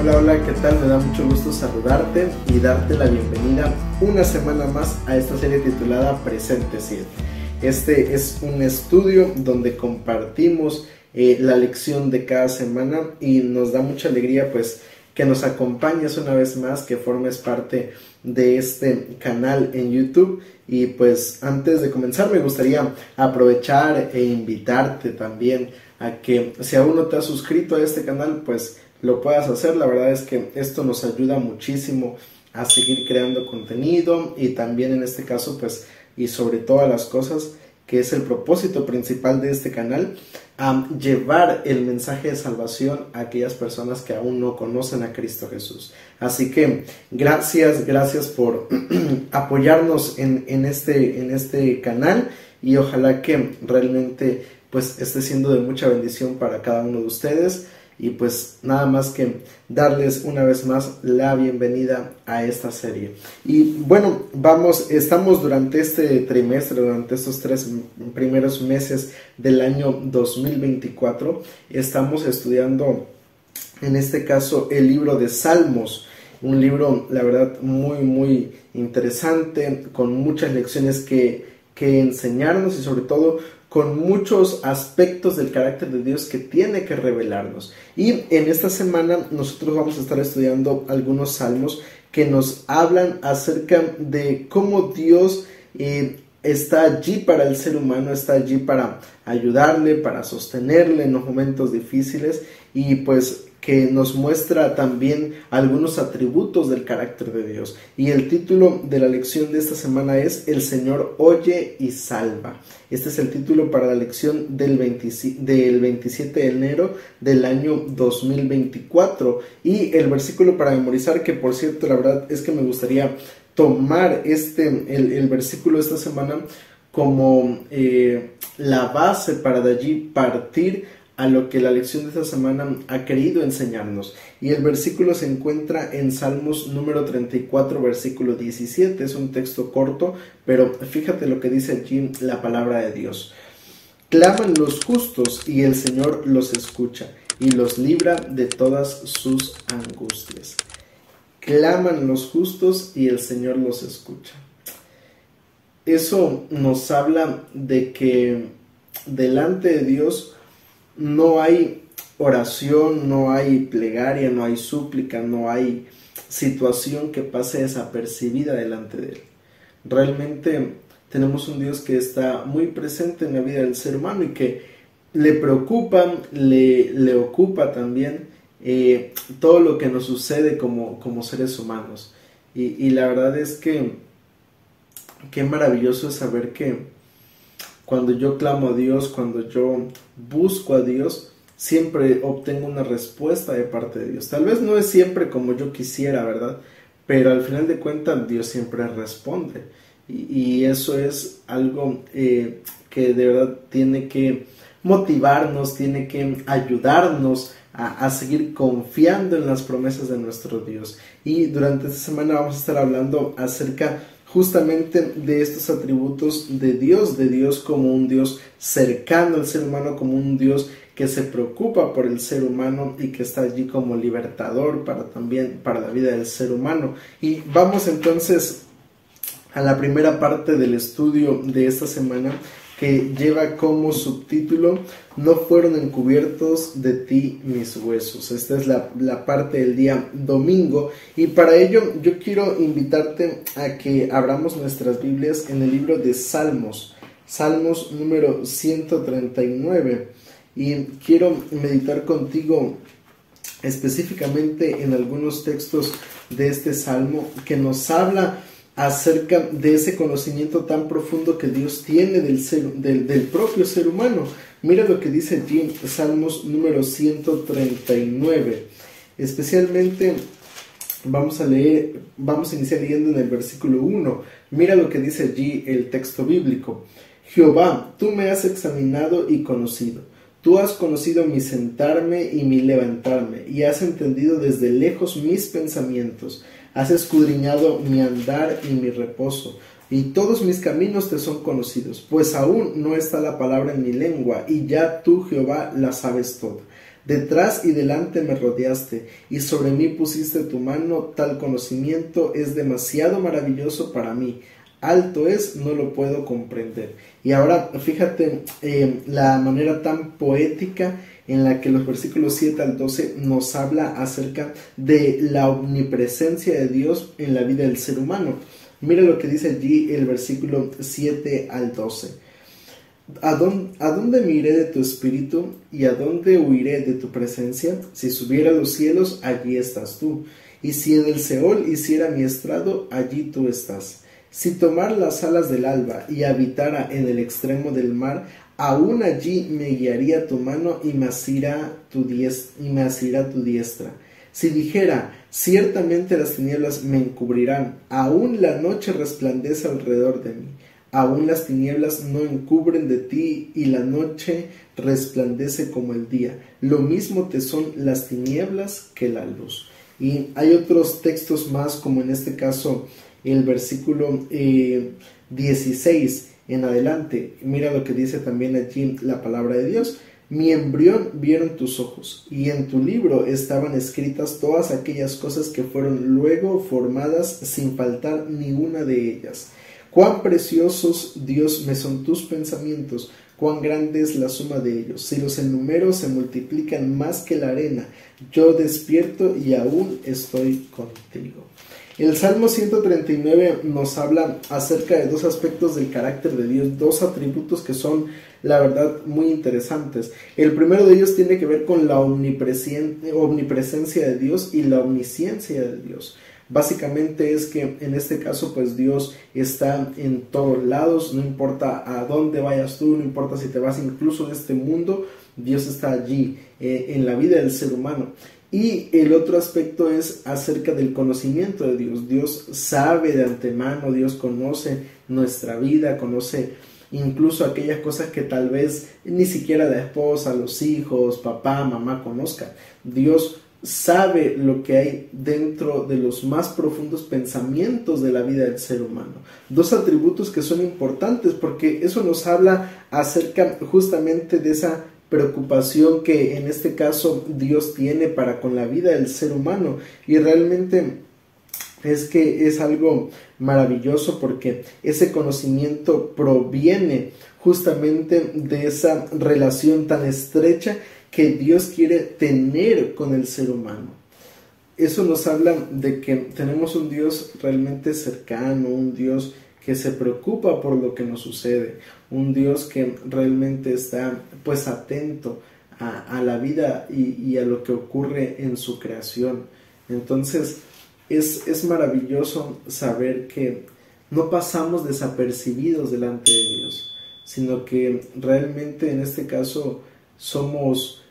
Hola, hola, ¿qué tal? Me da mucho gusto saludarte y darte la bienvenida una semana más a esta serie titulada Presente 7. Este es un estudio donde compartimos la lección de cada semana y nos da mucha alegría pues que nos acompañes una vez más, que formes parte de este canal en YouTube. Y pues antes de comenzar me gustaría aprovechar e invitarte también a que si aún no te has suscrito a este canal pues lo puedas hacer. La verdad es que esto nos ayuda muchísimo a seguir creando contenido y también en este caso pues y sobre todas las cosas que es el propósito principal de este canal, a llevar el mensaje de salvación a aquellas personas que aún no conocen a Cristo Jesús. Así que gracias por apoyarnos en este canal y ojalá que realmente pues esté siendo de mucha bendición para cada uno de ustedes. Y pues nada más que darles una vez más la bienvenida a esta serie. Y bueno, estamos durante este trimestre, durante estos 3 primeros meses del año 2024, estamos estudiando en este caso el libro de Salmos, un libro la verdad muy interesante, con muchas lecciones que enseñarnos y sobre todo con muchos aspectos del carácter de Dios que tiene que revelarnos. Y en esta semana nosotros vamos a estar estudiando algunos salmos que nos hablan acerca de cómo Dios está allí para el ser humano, está allí para ayudarle, para sostenerle en los momentos difíciles y pues que nos muestra también algunos atributos del carácter de Dios. Y el título de la lección de esta semana es El Señor oye y salva. Este es el título para la lección del 27 de enero del año 2024. Y el versículo para memorizar, que por cierto, la verdad es que me gustaría tomar el versículo de esta semana como la base para de allí partir a lo que la lección de esta semana ha querido enseñarnos. Y el versículo se encuentra en Salmos número 34, versículo 17. Es un texto corto, pero fíjate lo que dice allí la palabra de Dios. Claman los justos y el Señor los escucha y los libra de todas sus angustias. Claman los justos y el Señor los escucha. Eso nos habla de que delante de Dios no hay oración, no hay plegaria, no hay súplica, no hay situación que pase desapercibida delante de Él. Realmente tenemos un Dios que está muy presente en la vida del ser humano y que le preocupa, le ocupa también todo lo que nos sucede como seres humanos. Y la verdad es que qué maravilloso es saber que cuando yo clamo a Dios, cuando yo busco a Dios, siempre obtengo una respuesta de parte de Dios. Tal vez no es siempre como yo quisiera, ¿verdad? Pero al final de cuentas Dios siempre responde. Y eso es algo que de verdad tiene que motivarnos, tiene que ayudarnos a seguir confiando en las promesas de nuestro Dios. Y durante esta semana vamos a estar hablando acerca justamente de estos atributos de Dios como un Dios cercano al ser humano, como un Dios que se preocupa por el ser humano y que está allí como libertador para la vida del ser humano. Y vamos entonces a la primera parte del estudio de esta semana, que lleva como subtítulo No fueron encubiertos de ti mis huesos. Esta es la parte del día domingo y para ello yo quiero invitarte a que abramos nuestras Biblias en el libro de Salmos número 139 y quiero meditar contigo específicamente en algunos textos de este salmo que nos habla acerca de ese conocimiento tan profundo que Dios tiene del propio ser humano. Mira lo que dice allí Salmos número 139. Especialmente vamos a iniciar leyendo en el versículo 1. Mira lo que dice allí el texto bíblico. Jehová, tú me has examinado y conocido. Tú has conocido mi sentarme y mi levantarme, y has entendido desde lejos mis pensamientos. Has escudriñado mi andar y mi reposo, y todos mis caminos te son conocidos, pues aún no está la palabra en mi lengua, y ya tú, Jehová, la sabes toda. Detrás y delante me rodeaste, y sobre mí pusiste tu mano. Tal conocimiento es demasiado maravilloso para mí. Alto es, no lo puedo comprender. Y ahora fíjate la manera tan poética en la que los versículos 7 al 12 nos habla acerca de la omnipresencia de Dios en la vida del ser humano. Mira lo que dice allí el versículo 7 al 12. ¿A dónde me iré de tu espíritu y a dónde huiré de tu presencia? Si subiera a los cielos, allí estás tú. Y si en el Seol hiciera mi estrado, allí tú estás. Si tomara las alas del alba y habitara en el extremo del mar, aún allí me guiaría tu mano y me asirá tu diestra. Si dijera, ciertamente las tinieblas me encubrirán, aún la noche resplandece alrededor de mí. Aún las tinieblas no encubren de ti y la noche resplandece como el día. Lo mismo te son las tinieblas que la luz. Y hay otros textos más, como en este caso el versículo 16 en adelante. Mira lo que dice también allí la palabra de Dios. Mi embrión vieron tus ojos, y en tu libro estaban escritas todas aquellas cosas que fueron luego formadas, sin faltar ni una de ellas. Cuán preciosos, Dios, me son tus pensamientos, cuán grande es la suma de ellos. Si los enumero se multiplican más que la arena, yo despierto y aún estoy contigo. El Salmo 139 nos habla acerca de dos aspectos del carácter de Dios, dos atributos que son, la verdad, muy interesantes. El primero de ellos tiene que ver con la omnipresencia de Dios y la omnisciencia de Dios. Básicamente es que en este caso pues Dios está en todos lados, no importa a dónde vayas tú, no importa si te vas incluso de este mundo, Dios está allí en la vida del ser humano. Y el otro aspecto es acerca del conocimiento de Dios. Dios sabe de antemano, Dios conoce nuestra vida, conoce incluso aquellas cosas que tal vez ni siquiera la esposa, los hijos, papá, mamá conozcan. Dios sabe lo que hay dentro de los más profundos pensamientos de la vida del ser humano. Dos atributos que son importantes porque eso nos habla acerca justamente de esa preocupación que en este caso Dios tiene para con la vida del ser humano, y realmente es que es algo maravilloso porque ese conocimiento proviene justamente de esa relación tan estrecha que Dios quiere tener con el ser humano. Eso nos habla de que tenemos un Dios realmente cercano, un Dios que se preocupa por lo que nos sucede, un Dios que realmente está pues atento a la vida y a lo que ocurre en su creación. Entonces es maravilloso saber que no pasamos desapercibidos delante de Dios, sino que realmente en este caso somos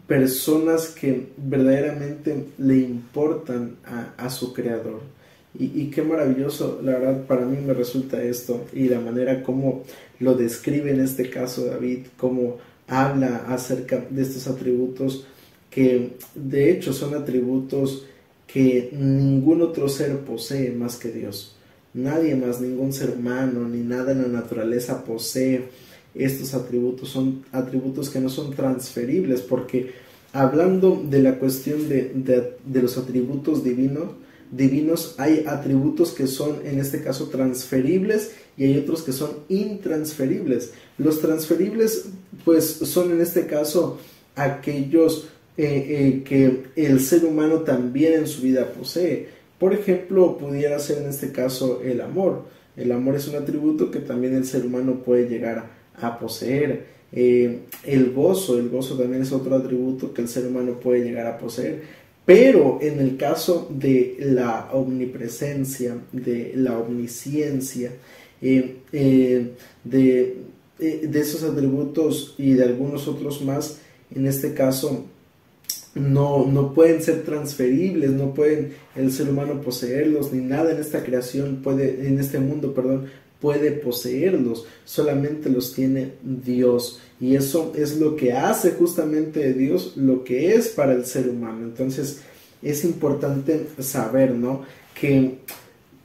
personas que verdaderamente le importan a su creador. Y qué maravilloso, la verdad, para mí me resulta esto, y la manera como lo describe en este caso David, cómo habla acerca de estos atributos que de hecho son atributos que ningún otro ser posee más que Dios. Nadie más, ningún ser humano ni nada en la naturaleza posee estos atributos. Son atributos que no son transferibles, porque hablando de la cuestión de los atributos divinos, hay atributos que son en este caso transferibles y hay otros que son intransferibles. Los transferibles pues son en este caso aquellos que el ser humano también en su vida posee. Por ejemplo, pudiera ser en este caso el amor. El amor es un atributo que también el ser humano puede llegar a poseer. El gozo también es otro atributo que el ser humano puede llegar a poseer. Pero en el caso de la omnipresencia, de la omnisciencia, de esos atributos y de algunos otros más, en este caso no pueden ser transferibles, no pueden el ser humano poseerlos, ni nada en esta creación en este mundo, puede poseerlos, solamente los tiene Dios, y eso es lo que hace justamente de Dios lo que es para el ser humano. Entonces es importante saber, ¿no?, que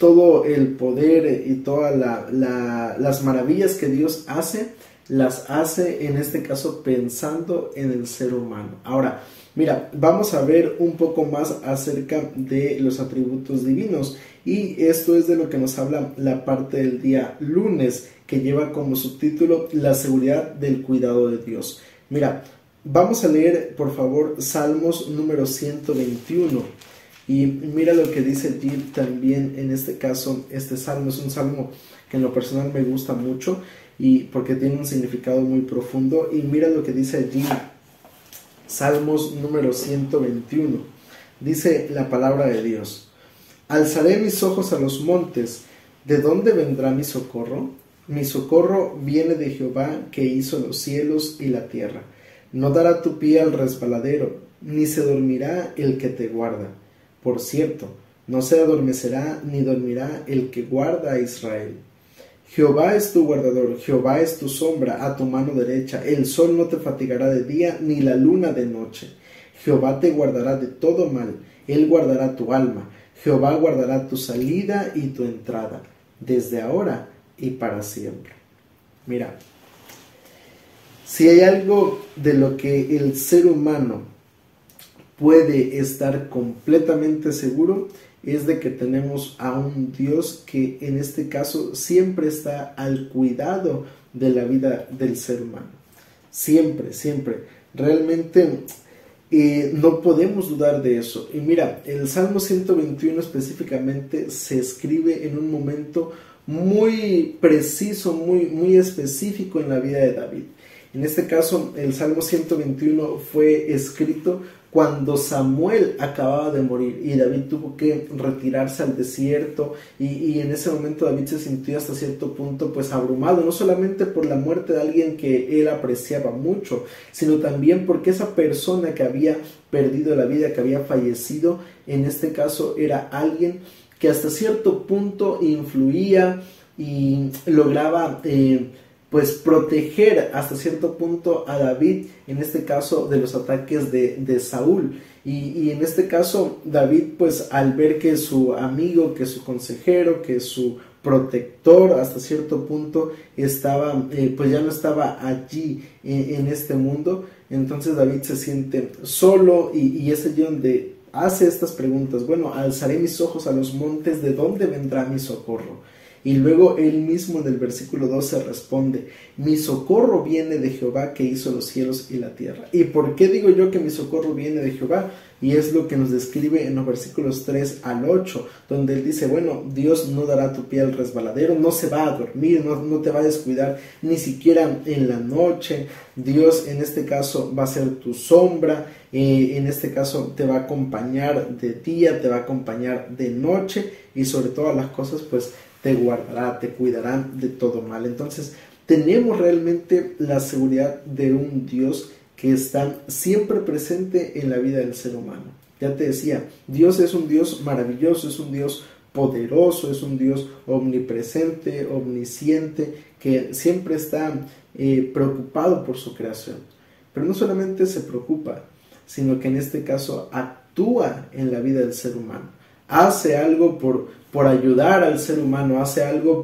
todo el poder y todas las maravillas que Dios hace, las hace en este caso pensando en el ser humano. Ahora, mira, vamos a ver un poco más acerca de los atributos divinos, y esto es de lo que nos habla la parte del día lunes, que lleva como subtítulo la seguridad del cuidado de Dios. Mira, vamos a leer por favor Salmos número 121, y mira lo que dice allí también. En este caso, este salmo es un salmo que en lo personal me gusta mucho, y porque tiene un significado muy profundo, y mira lo que dice allí, Salmos número 121, dice la palabra de Dios: alzaré mis ojos a los montes, ¿de dónde vendrá mi socorro? Mi socorro viene de Jehová, que hizo los cielos y la tierra. No dará tu pie al resbaladero, ni se dormirá el que te guarda. Por cierto, no se adormecerá ni dormirá el que guarda a Israel. Jehová es tu guardador, Jehová es tu sombra a tu mano derecha. El sol no te fatigará de día, ni la luna de noche. Jehová te guardará de todo mal, él guardará tu alma. Jehová guardará tu salida y tu entrada, desde ahora y para siempre. Mira, si hay algo de lo que el ser humano puede estar completamente seguro, es de que tenemos a un Dios que en este caso siempre está al cuidado de la vida del ser humano. Siempre, siempre. Realmente no podemos dudar de eso. Y mira, el Salmo 121 específicamente se escribe en un momento muy preciso, muy específico en la vida de David. En este caso, el Salmo 121 fue escrito cuando Samuel acababa de morir y David tuvo que retirarse al desierto, y en ese momento David se sintió hasta cierto punto pues abrumado, no solamente por la muerte de alguien que él apreciaba mucho, sino también porque esa persona que había perdido la vida, que había fallecido, en este caso era alguien que hasta cierto punto influía y lograba pues proteger hasta cierto punto a David, en este caso de los ataques de Saúl. Y en este caso David, pues al ver que su amigo, que su consejero, que su protector hasta cierto punto estaba, pues ya no estaba allí en este mundo, entonces David se siente solo, y es allí donde hace estas preguntas. Bueno, alzaré mis ojos a los montes, ¿de dónde vendrá mi socorro? Y luego él mismo en el versículo 12 responde: mi socorro viene de Jehová, que hizo los cielos y la tierra. ¿Y por qué digo yo que mi socorro viene de Jehová? Y es lo que nos describe en los versículos 3 al 8, donde él dice, bueno, Dios no dará tu pie al resbaladero, no se va a dormir, no te va a descuidar ni siquiera en la noche. Dios en este caso va a ser tu sombra, en este caso te va a acompañar de día, te va a acompañar de noche, y sobre todas las cosas pues te guardará, te cuidará de todo mal. Entonces tenemos realmente la seguridad de un Dios que está siempre presente en la vida del ser humano. Ya te decía, Dios es un Dios maravilloso, es un Dios poderoso, es un Dios omnipresente, omnisciente, que siempre está preocupado por su creación. Pero no solamente se preocupa, sino que en este caso actúa en la vida del ser humano. Hace algo por ayudar al ser humano, hace algo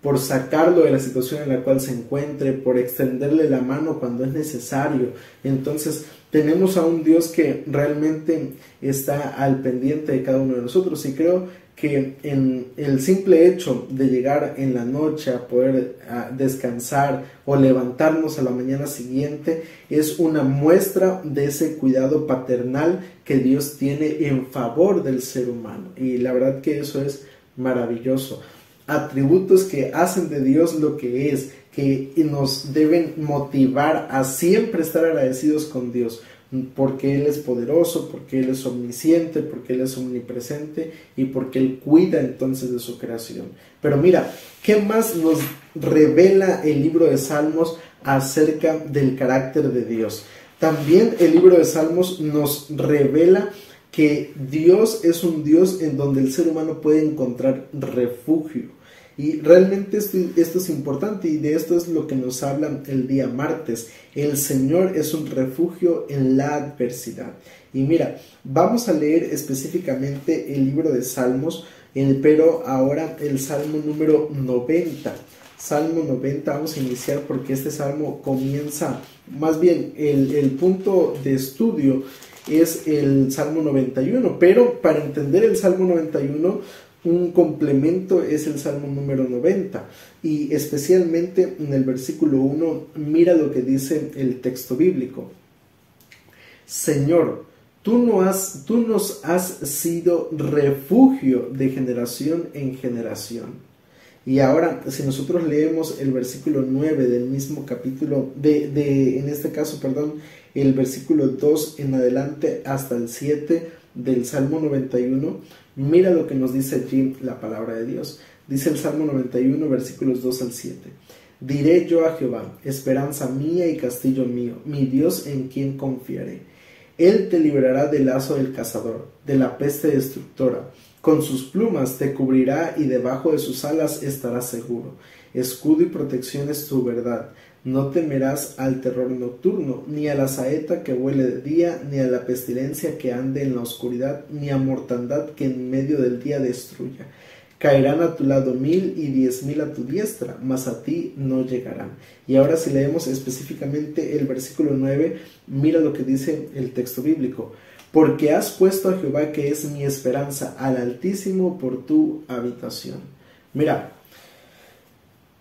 por sacarlo de la situación en la cual se encuentre, por extenderle la mano cuando es necesario. Entonces tenemos a un Dios que realmente está al pendiente de cada uno de nosotros, y creo que en el simple hecho de llegar en la noche a poder descansar o levantarnos a la mañana siguiente es una muestra de ese cuidado paternal que Dios tiene en favor del ser humano, y la verdad que eso es maravilloso. Atributos que hacen de Dios lo que es, que nos deben motivar a siempre estar agradecidos con Dios, porque Él es poderoso, porque Él es omnisciente, porque Él es omnipresente y porque Él cuida entonces de su creación. Pero mira, ¿qué más nos revela el libro de Salmos acerca del carácter de Dios? También el libro de Salmos nos revela que Dios es un Dios en donde el ser humano puede encontrar refugio. Y realmente esto es importante, y de esto es lo que nos habla el día martes. El Señor es un refugio en la adversidad. Y mira, vamos a leer específicamente el libro de Salmos pero ahora el Salmo número 90. Salmo 90, vamos a iniciar porque este salmo comienza, más bien el punto de estudio es el Salmo 91, pero para entender el Salmo 91, un complemento es el Salmo número 90, y especialmente en el versículo 1, mira lo que dice el texto bíblico. Señor, tú nos has sido refugio de generación en generación. Y ahora, si nosotros leemos el versículo 9 del mismo capítulo, en este caso, el versículo 2 en adelante hasta el 7 del Salmo 91, mira lo que nos dice allí la palabra de Dios. Dice el Salmo 91, versículos 2 al 7. Diré yo a Jehová, esperanza mía y castillo mío, mi Dios en quien confiaré. Él te librará del lazo del cazador, de la peste destructora. Con sus plumas te cubrirá y debajo de sus alas estarás seguro. Escudo y protección es tu verdad. No temerás al terror nocturno, ni a la saeta que vuele de día, ni a la pestilencia que ande en la oscuridad, ni a mortandad que en medio del día destruya. Caerán a tu lado 1000 y 10,000 a tu diestra, mas a ti no llegarán. Y ahora si leemos específicamente el versículo 9, mira lo que dice el texto bíblico. Porque has puesto a Jehová, que es mi esperanza, al Altísimo por tu habitación. Mira,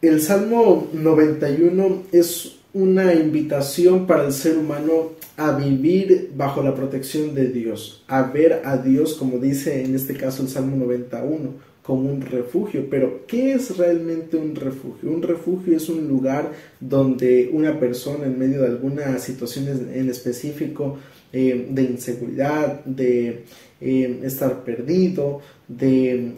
el Salmo 91 es una invitación para el ser humano a vivir bajo la protección de Dios, a ver a Dios, como dice en este caso el Salmo 91, como un refugio. Pero ¿qué es realmente un refugio? Un refugio es un lugar donde una persona en medio de alguna situación en específico, de inseguridad, de estar perdido, de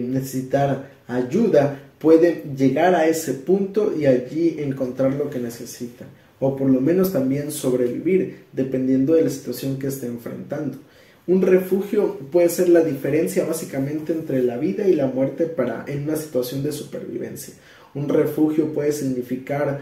necesitar ayuda, puede llegar a ese punto y allí encontrar lo que necesita, o por lo menos también sobrevivir, dependiendo de la situación que esté enfrentando. Un refugio puede ser la diferencia básicamente entre la vida y la muerte en una situación de supervivencia. Un refugio puede significar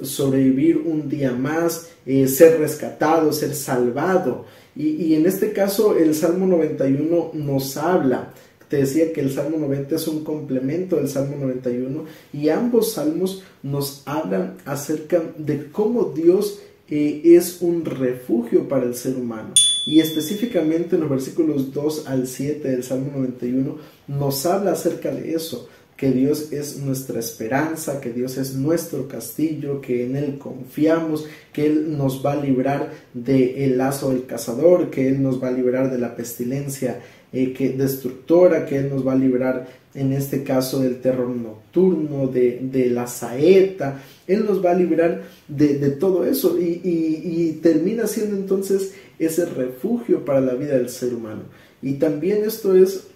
sobrevivir un día más, ser rescatado, ser salvado. Y en este caso el Salmo 91 nos habla. Te decía que el Salmo 90 es un complemento del Salmo 91, y ambos salmos nos hablan acerca de cómo Dios es un refugio para el ser humano. Y específicamente en los versículos 2 al 7 del Salmo 91 nos habla acerca de eso, que Dios es nuestra esperanza, que Dios es nuestro castillo, que en Él confiamos, que Él nos va a librar del lazo del cazador, que Él nos va a librar de la pestilencia destructora, que Él nos va a librar en este caso del terror nocturno, de la saeta. Él nos va a librar de todo eso, y termina siendo entonces ese refugio para la vida del ser humano. Y también esto es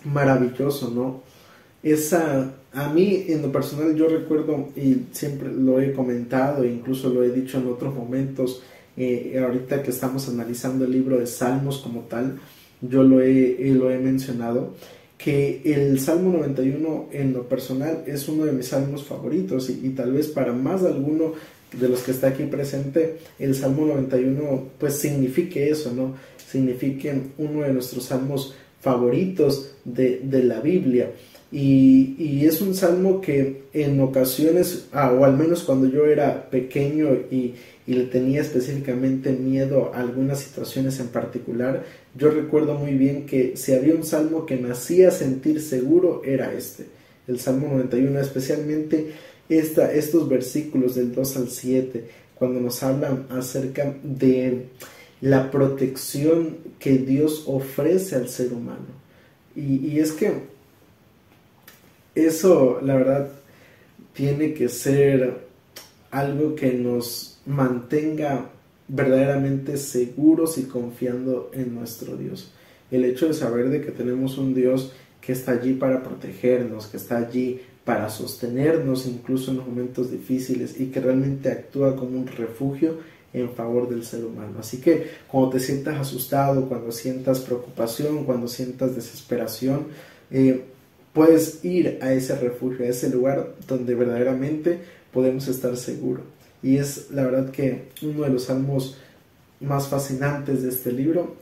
maravilloso, ¿no? A mí en lo personal yo recuerdo, y siempre lo he comentado e incluso lo he dicho en otros momentos, ahorita que estamos analizando el libro de Salmos como tal, yo lo he mencionado, que el Salmo 91 en lo personal es uno de mis salmos favoritos, y tal vez para más de alguno de los que está aquí presente, el Salmo 91 pues signifique eso, ¿no? Signifique uno de nuestros salmos favoritos de la Biblia. Y es un salmo que en ocasiones, o al menos cuando yo era pequeño y le tenía específicamente miedo a algunas situaciones en particular, yo recuerdo muy bien que si había un salmo que me hacía sentir seguro, era el Salmo 91, especialmente estos versículos del 2 al 7, cuando nos hablan acerca de la protección que Dios ofrece al ser humano. Y es que eso, la verdad, tiene que ser algo que nos mantenga verdaderamente seguros y confiando en nuestro Dios. El hecho de saber de que tenemos un Dios que está allí para protegernos, que está allí para sostenernos incluso en los momentos difíciles, y que realmente actúa como un refugio en favor del ser humano. Así que cuando te sientas asustado, cuando sientas preocupación, cuando sientas desesperación, puedes ir a ese refugio, a ese lugar donde verdaderamente podemos estar seguros. Y es la verdad que uno de los salmos más fascinantes de este libro,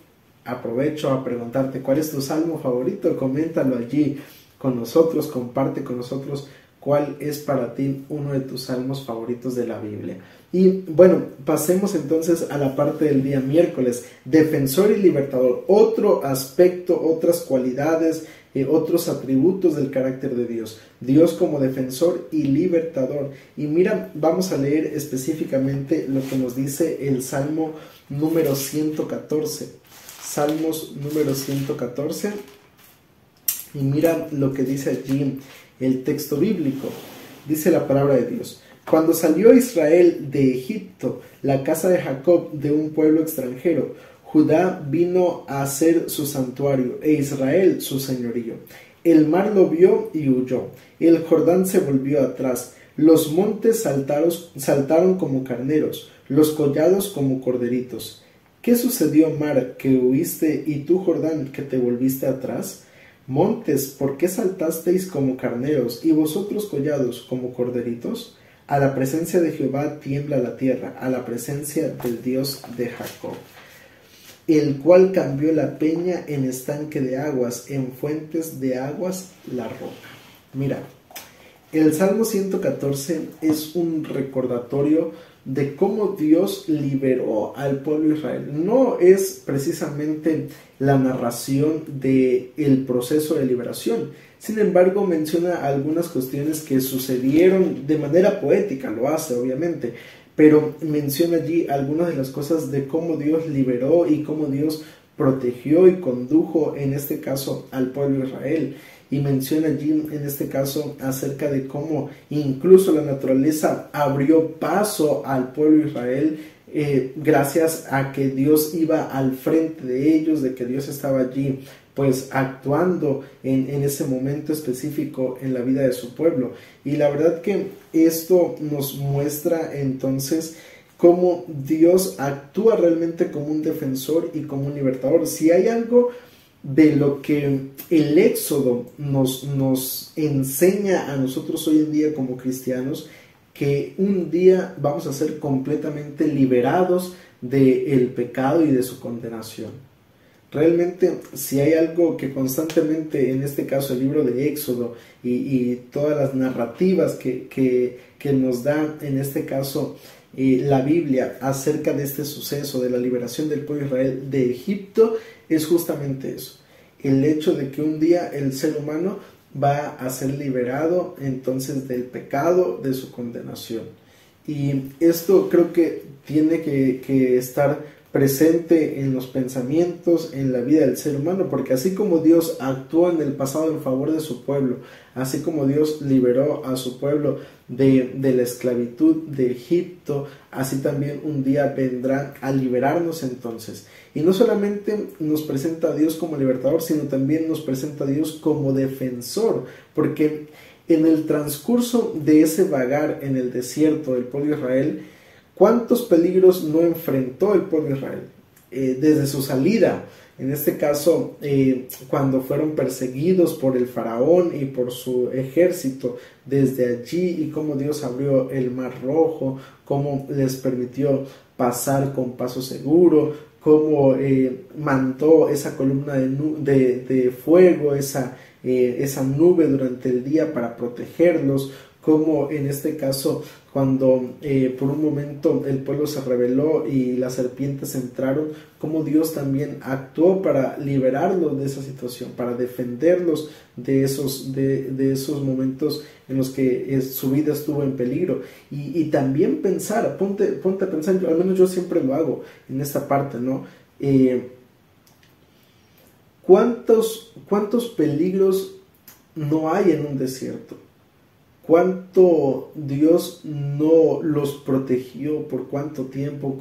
aprovecho a preguntarte cuál es tu salmo favorito. Coméntalo allí con nosotros, comparte con nosotros cuál es para ti uno de tus salmos favoritos de la Biblia. Y bueno, pasemos entonces a la parte del día miércoles, defensor y libertador, otro aspecto, otras cualidades, otros atributos del carácter de Dios. Dios como defensor y libertador. Y mira, vamos a leer específicamente lo que nos dice el Salmo número 114. Salmos número 114. Y mira lo que dice allí el texto bíblico. Dice la palabra de Dios: cuando salió Israel de Egipto, la casa de Jacob de un pueblo extranjero, Judá vino a ser su santuario, e Israel su señorío. El mar lo vio y huyó, el Jordán se volvió atrás, los montes saltaron como carneros, los collados como corderitos. ¿Qué sucedió, mar, que huiste, y tú, Jordán, que te volviste atrás? Montes, ¿por qué saltasteis como carneros, y vosotros, collados, como corderitos? A la presencia de Jehová tiembla la tierra, a la presencia del Dios de Jacob, el cual cambió la peña en estanque de aguas, en fuentes de aguas la roca. Mira, el Salmo 114 es un recordatorio de cómo Dios liberó al pueblo de Israel. No es precisamente la narración del proceso de liberación. Sin embargo, menciona algunas cuestiones que sucedieron de manera poética, lo hace obviamente, pero menciona allí algunas de las cosas de cómo Dios liberó y cómo Dios protegió y condujo, en este caso, al pueblo de Israel. Y menciona allí, en este caso, acerca de cómo incluso la naturaleza abrió paso al pueblo de Israel, gracias a que Dios iba al frente de ellos, de que Dios estaba allí pues actuando en ese momento específico en la vida de su pueblo. Y la verdad que esto nos muestra entonces cómo Dios actúa realmente como un defensor y como un libertador. Si hay algo de lo que el Éxodo nos enseña a nosotros hoy en día como cristianos, que un día vamos a ser completamente liberados del pecado y de su condenación. Realmente, si hay algo que constantemente, en este caso el libro de Éxodo y todas las narrativas que nos da, en este caso la Biblia, acerca de este suceso de la liberación del pueblo de Israel de Egipto, es justamente eso. El hecho de que un día el ser humano va a ser liberado entonces del pecado, de su condenación. Y esto creo que tiene que estar presente en los pensamientos, en la vida del ser humano, porque así como Dios actuó en el pasado en favor de su pueblo, así como Dios liberó a su pueblo de la esclavitud de Egipto, así también un día vendrá a liberarnos entonces. Y no solamente nos presenta a Dios como libertador, sino también nos presenta a Dios como defensor, porque en el transcurso de ese vagar en el desierto del pueblo de Israel, ¿cuántos peligros no enfrentó el pueblo de Israel? Desde su salida, en este caso, cuando fueron perseguidos por el faraón y por su ejército, desde allí, y cómo Dios abrió el mar rojo, cómo les permitió pasar con paso seguro, cómo mandó esa columna de fuego, esa nube durante el día para protegerlos, como en este caso cuando por un momento el pueblo se rebeló y las serpientes entraron, como Dios también actuó para liberarlos de esa situación, para defenderlos de esos momentos en los que su vida estuvo en peligro. Y también pensar, ponte a pensar, al menos yo siempre lo hago en esta parte, ¿no? ¿Cuántos peligros no hay en un desierto? ¿Cuánto Dios no los protegió? ¿Por cuánto tiempo?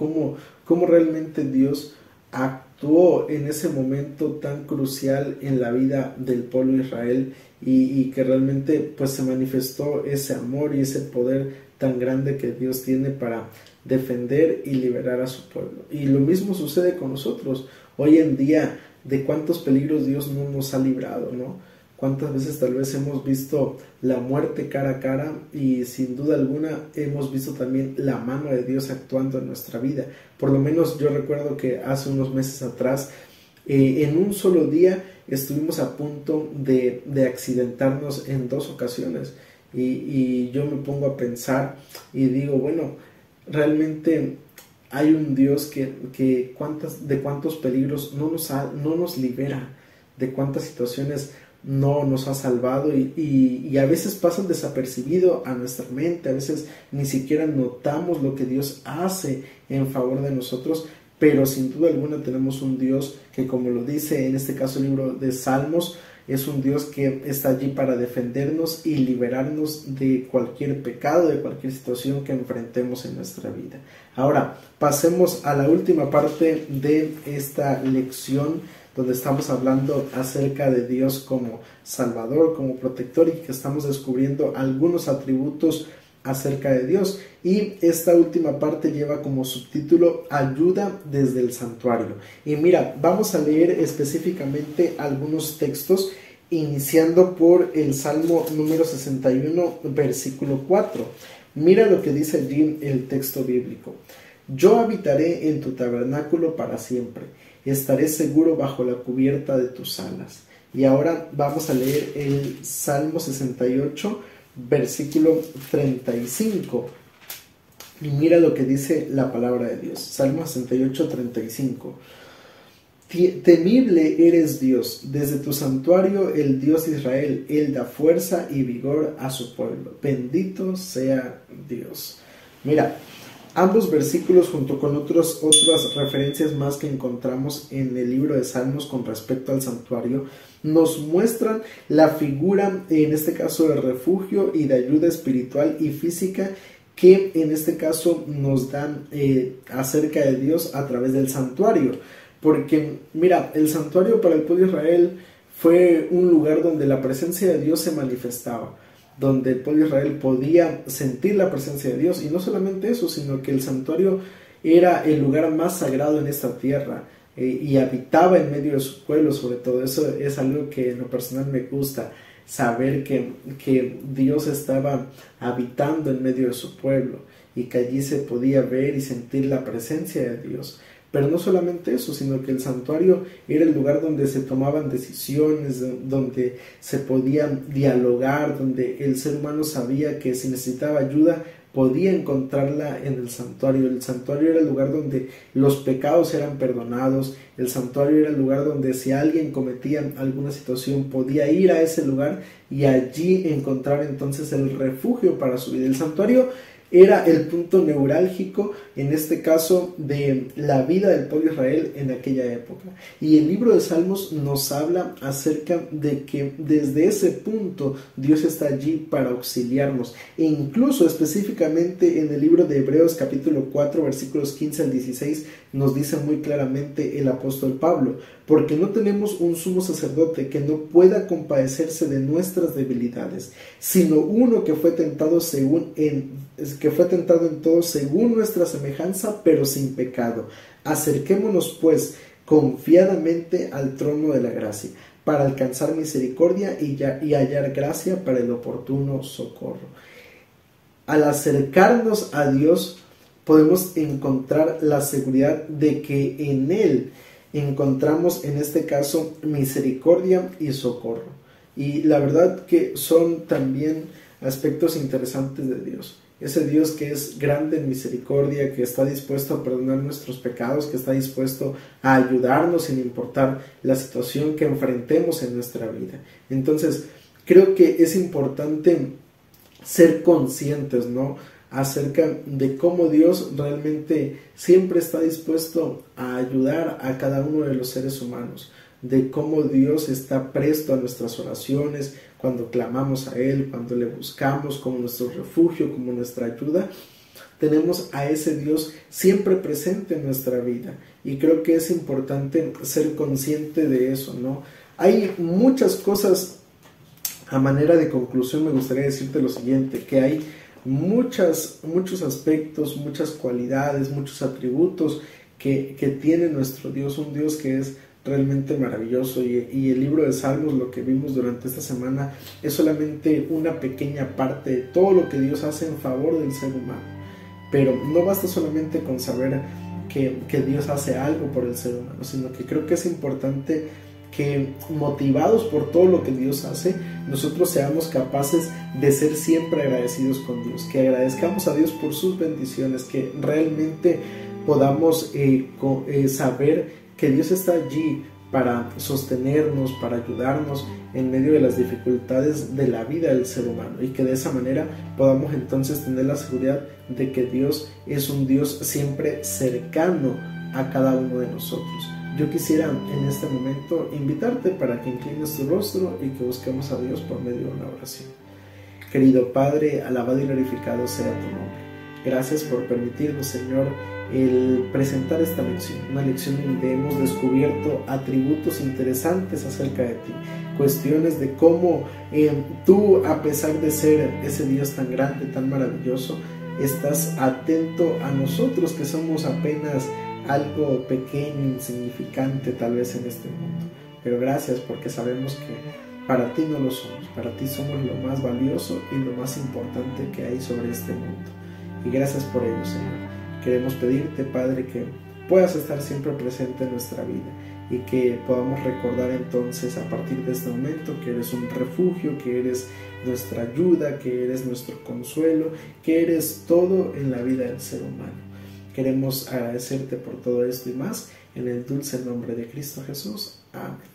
¿Cómo realmente Dios actuó en ese momento tan crucial en la vida del pueblo de Israel y que realmente pues se manifestó ese amor y ese poder tan grande que Dios tiene para defender y liberar a su pueblo? Y lo mismo sucede con nosotros hoy en día. De cuántos peligros Dios no nos ha librado, ¿no? Cuántas veces tal vez hemos visto la muerte cara a cara, y sin duda alguna hemos visto también la mano de Dios actuando en nuestra vida. Por lo menos yo recuerdo que hace unos meses atrás En un solo día estuvimos a punto de accidentarnos en 2 ocasiones y yo me pongo a pensar y digo, bueno, realmente hay un Dios que de cuántos peligros no nos libera, de cuántas situaciones no nos ha salvado y a veces pasan desapercibido a nuestra mente, a veces ni siquiera notamos lo que Dios hace en favor de nosotros, pero sin duda alguna tenemos un Dios que, como lo dice en este caso el libro de Salmos, es un Dios que está allí para defendernos y liberarnos de cualquier pecado, de cualquier situación que enfrentemos en nuestra vida. Ahora, pasemos a la última parte de esta lección, donde estamos hablando acerca de Dios como Salvador, como protector, y que estamos descubriendo algunos atributos acerca de Dios. Y esta última parte lleva como subtítulo Ayuda desde el santuario. Y mira, vamos a leer específicamente algunos textos, iniciando por el Salmo número 61, versículo 4. Mira lo que dice allí el texto bíblico. Yo habitaré en tu tabernáculo para siempre, estaré seguro bajo la cubierta de tus alas. Y ahora vamos a leer el Salmo 68, versículo 35. Y mira lo que dice la palabra de Dios. Salmo 68, 35. Temible eres Dios, desde tu santuario el Dios de Israel, Él da fuerza y vigor a su pueblo. Bendito sea Dios. Mira, ambos versículos junto con otras referencias más que encontramos en el libro de Salmos con respecto al santuario, nos muestran la figura, en este caso de refugio y de ayuda espiritual y física, que en este caso nos dan acerca de Dios a través del santuario. Porque mira, el santuario para el pueblo de Israel fue un lugar donde la presencia de Dios se manifestaba, donde el pueblo de Israel podía sentir la presencia de Dios, y no solamente eso, sino que el santuario era el lugar más sagrado en esta tierra, y habitaba en medio de su pueblo. Sobre todo eso es algo que en lo personal me gusta, saber que Dios estaba habitando en medio de su pueblo y que allí se podía ver y sentir la presencia de Dios. Pero no solamente eso, sino que el santuario era el lugar donde se tomaban decisiones, donde se podía dialogar, donde el ser humano sabía que si necesitaba ayuda podía encontrarla en el santuario. El santuario era el lugar donde los pecados eran perdonados. El santuario era el lugar donde si alguien cometía alguna situación podía ir a ese lugar y allí encontrar entonces el refugio para su vida. El santuario era el punto neurálgico, en este caso, de la vida del pueblo de Israel en aquella época. Y el libro de Salmos nos habla acerca de que desde ese punto Dios está allí para auxiliarnos. E incluso específicamente en el libro de Hebreos capítulo 4 versículos 15 al 16 nos dice muy claramente el apóstol Pablo: porque no tenemos un sumo sacerdote que no pueda compadecerse de nuestras debilidades, sino uno que fue tentado en todo según nuestra semejanza, pero sin pecado. Acerquémonos pues confiadamente al trono de la gracia, para alcanzar misericordia y hallar gracia para el oportuno socorro. Al acercarnos a Dios podemos encontrar la seguridad de que en Él encontramos, en este caso, misericordia y socorro. Y la verdad que son también aspectos interesantes de Dios. Ese Dios que es grande en misericordia, que está dispuesto a perdonar nuestros pecados, que está dispuesto a ayudarnos sin importar la situación que enfrentemos en nuestra vida. Entonces, creo que es importante ser conscientes, ¿no?, acerca de cómo Dios realmente siempre está dispuesto a ayudar a cada uno de los seres humanos, de cómo Dios está presto a nuestras oraciones cuando clamamos a Él, cuando le buscamos como nuestro refugio, como nuestra ayuda. Tenemos a ese Dios siempre presente en nuestra vida, y creo que es importante ser consciente de eso, ¿no? Hay muchas cosas. A manera de conclusión me gustaría decirte lo siguiente, que hay muchos aspectos, muchas cualidades, muchos atributos que tiene nuestro Dios, un Dios que es realmente maravilloso, y el libro de Salmos, lo que vimos durante esta semana, es solamente una pequeña parte de todo lo que Dios hace en favor del ser humano. Pero no basta solamente con saber que Dios hace algo por el ser humano, sino que creo que es importante que, motivados por todo lo que Dios hace, nosotros seamos capaces de ser siempre agradecidos con Dios, que agradezcamos a Dios por sus bendiciones, que realmente podamos saber que Dios está allí para sostenernos, para ayudarnos en medio de las dificultades de la vida del ser humano, y que de esa manera podamos entonces tener la seguridad de que Dios es un Dios siempre cercano a cada uno de nosotros. Yo quisiera en este momento invitarte para que inclines tu rostro y que busquemos a Dios por medio de una oración. Querido Padre, alabado y glorificado sea tu nombre. Gracias por permitirnos, Señor, el presentar esta lección, una lección donde hemos descubierto atributos interesantes acerca de ti, cuestiones de cómo tú, a pesar de ser ese Dios tan grande, tan maravilloso, estás atento a nosotros que somos apenas algo pequeño, insignificante tal vez en este mundo. Pero gracias, porque sabemos que para ti no lo somos, para ti somos lo más valioso y lo más importante que hay sobre este mundo. Y gracias por ello, Señor. Queremos pedirte, Padre, que puedas estar siempre presente en nuestra vida y que podamos recordar entonces a partir de este momento que eres un refugio, que eres nuestra ayuda, que eres nuestro consuelo, que eres todo en la vida del ser humano. Queremos agradecerte por todo esto y más, en el dulce nombre de Cristo Jesús. Amén.